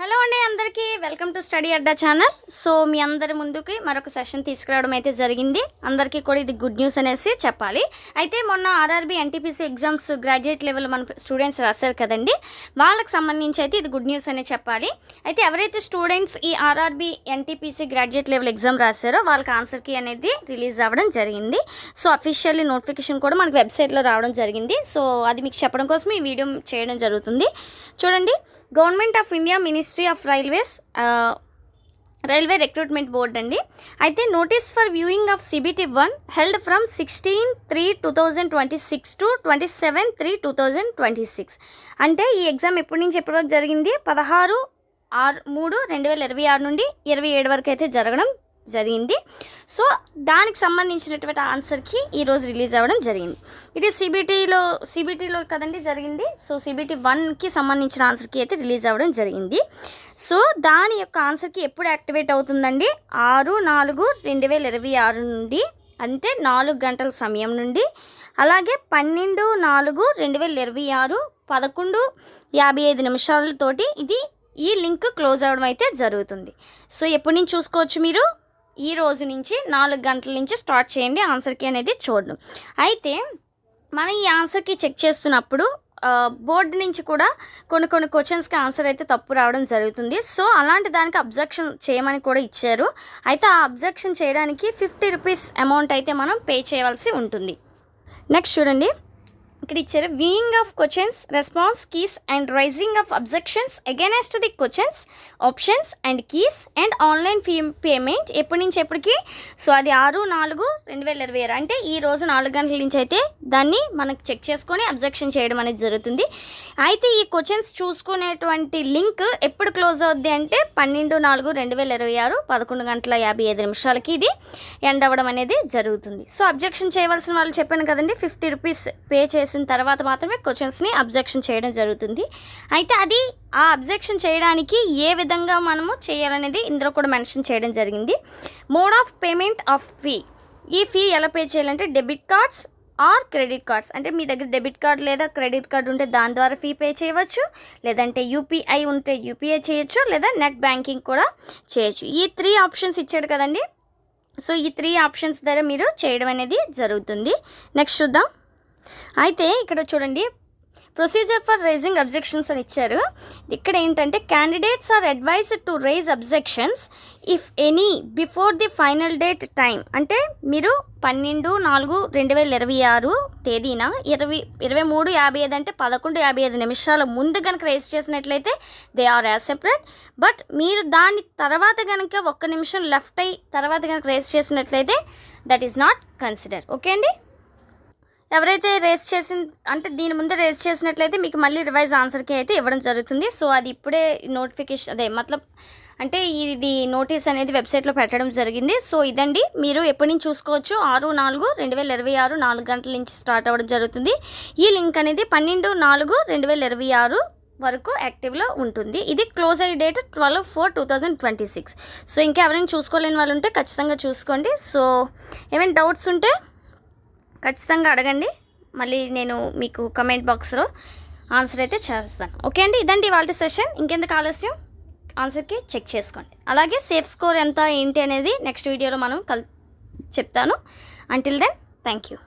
Hello అండి, అందరికీ welcome to study Adda channel. So మీ అందరి ముందుకి మరొక సెషన్ తీసుకురావడం అయితే జరిగింది. అందరికీ కూడా ఇది గుడ్ న్యూస్ అనేసి చెప్పాలి. అయితే మొన్న RRB NTPC exams graduate level మన స్టూడెంట్స్ రాశారు కదండి, వాళ్ళకి సంబంధించి అయితే ఇది గుడ్ న్యూస్ అనే చెప్పాలి. అయితే ఎవరైతే స్టూడెంట్స్ ఈ RRB NTPC graduate level exam రాశారో వాళ్ళకి ఆన్సర్ కీ అనేది రిలీజ్ అవ్వడం జరిగింది. సో అఫీషియల్లీ నోటిఫికేషన్ కూడా మనకి వెబ్సైట్లో రావడం జరిగింది. సో అది మీకు చెప్పడం కోసం ఈ వీడియో చేయడం జరుగుతుంది. చూడండి, government of India ministry of railway recruitment board అండి. అయితే notice for viewing of CBT-1 held from 16/3/2026 to 27/3/2026. అంటే ఈ ఎగ్జామ్ ఎప్పటి నుంచి ఎప్పటి వరకు జరిగింది? 16/3/2026 నుండి 27 వరకు అయితే జరగడం జరిగింది. సో దానికి సంబంధించినటువంటి ఆన్సర్కి ఈరోజు రిలీజ్ అవ్వడం జరిగింది. ఇది సిబిటీలో కదండి జరిగింది. సో CBT-1కి సంబంధించిన ఆన్సర్కి అయితే రిలీజ్ అవ్వడం జరిగింది. సో దాని యొక్క ఆన్సర్కి ఎప్పుడు యాక్టివేట్ అవుతుందండి? 6/4/2026 నుండి, అంటే 4 గంటల సమయం నుండి, అలాగే 12/4/2026 11:55 నిమిషాలతోటి ఈ లింక్ క్లోజ్ అవ్వడం అయితే జరుగుతుంది. సో ఎప్పటి నుంచి చూసుకోవచ్చు మీరు? ఈ రోజు నుంచి 4 గంటల నుంచి స్టార్ట్ చేయండి ఆన్సర్ కీ అనేది చూడడం. అయితే మనం ఈ ఆన్సర్ కీ చెక్ చేస్తున్నప్పుడు బోర్డు నుంచి కూడా కొన్ని క్వశ్చన్స్కి ఆన్సర్ అయితే తప్పు రావడం జరుగుతుంది. సో అలాంటి దానికి అబ్జెక్షన్ చేయమని కూడా ఇచ్చారు. అయితే ఆ అబ్జెక్షన్ చేయడానికి 50 రూపీస్ అమౌంట్ అయితే మనం పే చేయవలసి ఉంటుంది. నెక్స్ట్ చూడండి, ఇక్కడ ఇచ్చారు viewing of questions, response keys and raising of objections against the questions, options and keys and online payment ఎప్పటి నుంచి ఎప్పటికి? సో అది 6/4/2026, అంటే ఈ రోజు 4 గంటల నుంచి అయితే దాన్ని మనకు చెక్ చేసుకొని అబ్జెక్షన్ చేయడం అనేది జరుగుతుంది. అయితే ఈ క్వశ్చన్స్ చూసుకునేటువంటి లింక్ ఎప్పుడు క్లోజ్ అవుద్ది అంటే 12/4/2026 11:55 నిమిషాలకి ఇది ఎండ్ అవ్వడం అనేది జరుగుతుంది. సో అబ్జెక్షన్ చేయవలసిన వాళ్ళు చెప్పాను కదండి, 50 రూపీస్ పే చేసిన తర్వాత మాత్రమే క్వశ్చన్స్ని అబ్జెక్షన్ చేయడం జరుగుతుంది. అయితే అది ఆ అబ్జెక్షన్ చేయడానికి ఏ విధంగా మనము చేయాలనేది ఇందులో కూడా మెన్షన్ చేయడం జరిగింది. Mode of payment of fee, ఈ ఫీ ఎలా పే చేయాలంటే debit cards or credit cards, అంటే మీ దగ్గర డెబిట్ కార్డ్ లేదా క్రెడిట్ కార్డ్ ఉంటే దాని ద్వారా ఫీ పే చేయవచ్చు, లేదంటే UPI ఉంటే UPI చేయొచ్చు, లేదా నెట్ బ్యాంకింగ్ కూడా చేయొచ్చు. ఈ 3 ఆప్షన్స్ ఇచ్చాడు కదండి. సో ఈ 3 ఆప్షన్స్ ద్వారా మీరు చేయడం అనేది జరుగుతుంది. నెక్స్ట్ చూద్దాం. అయితే ఇక్కడ చూడండి, ప్రొసీజర్ ఫర్ రైజింగ్ అబ్జెక్షన్స్ అని ఇచ్చారు. ఇక్కడ ఏంటంటే candidates are advised to raise objections if any before the final date time, అంటే మీరు 12/4/2026 తేదీన 23:55 అంటే 11:55 నిమిషాల ముందు కనుక రైజ్ చేసినట్లయితే they are as separate. But మీరు దాని తర్వాత కనుక 1 నిమిషం లెఫ్ట్ అయ్యి తర్వాత కనుక రైజ్ చేసినట్లయితే that is not consider. Okay అండి, ఎవరైతే రేస్ అంటే దీని ముందు రేస్ చేసినట్లయితే మీకు మళ్ళీ రివైజ్ ఆన్సర్కి అయితే ఇవ్వడం జరుగుతుంది. సో అది ఇప్పుడే నోటిఫికేషన్ అంటే ఇది నోటీస్ అనేది వెబ్సైట్లో పెట్టడం జరిగింది. సో ఇదండి, మీరు ఎప్పటి నుంచి చూసుకోవచ్చు? 6/4/2026 4 గంటల నుంచి స్టార్ట్ అవ్వడం జరుగుతుంది. ఈ లింక్ అనేది 12/4/2026 వరకు యాక్టివ్లో ఉంటుంది. ఇది క్లోజ్ అయ్యే డేట్ 12/4/2026. సో ఇంకా ఎవరైనా చూసుకోలేని వాళ్ళు ఉంటే ఖచ్చితంగా చూసుకోండి. సో ఏమైనా డౌట్స్ ఉంటే ఖచ్చితంగా అడగండి, మళ్ళీ నేను మీకు కమెంట్ బాక్స్లో ఆన్సర్ అయితే చేస్తాను. ఓకే అండి, ఇదండి వాళ్ళ సెషన్. ఇంకెందుకు ఆలస్యం, ఆన్సర్కి చెక్ చేసుకోండి. అలాగే సేఫ్ స్కోర్ ఎంత ఏంటి అనేది నెక్స్ట్ వీడియోలో మనం చెప్తాను. Until then thank you.